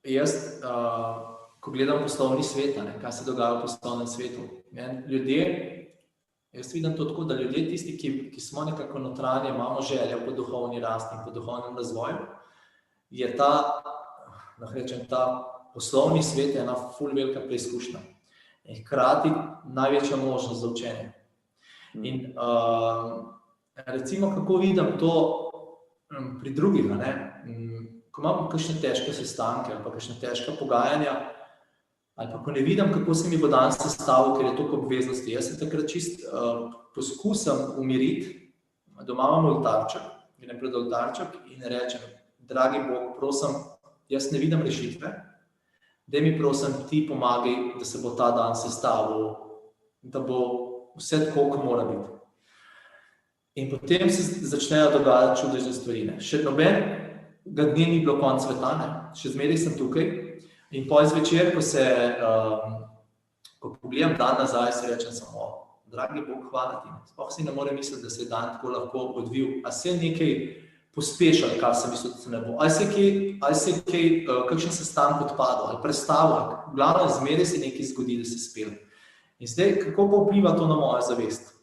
jaz, ko gledam poslovni svet, kaj se dogaja v poslovnem svetu, ljudje, jaz vidim to tako, da ljudje, tisti, ki smo nekako notranje, imamo željo po duhovni rasti in po duhovnem razvoju, je ta poslovni svet ena ful velika preizkušnja in hkrati največja možnost za učenje. In recimo, kako vidim to pri drugih, ko imam kakšne težke sestanke ali pa kakšne težke pogajanja, ali pa ko ne vidim, kako se mi bo dan sestavil, ker je toliko obveznosti. Jaz se takrat čist poskusim umiriti, doma imam oltarček, grem pred oltarček in rečem, dragi Bog, prosim, jaz ne vidim rešitve, daj mi prosim ti pomagaj, da se bo ta dan sestavil, da bo vse tako, ko mora biti. In potem se začnejo dogajati čudežne stvari. Še nobenega dne ni bilo konec sveta, še zmeraj sem tukaj. In pol zvečer, ko pogledam dan nazaj, se rečem samo, dragi Bog, hvala ti. Sploh si ne morem misliti, da se je dan tako lahko odvil. A se je nekaj pospešal, kar sem mislil, da se ne bo. Ali se je kaj, kakšen sestanek odpadel, ali prestavil. V glavnem, zmeraj se nekaj zgodi, da se spelje. In zdaj, kako pa vpliva to na mojo zavest?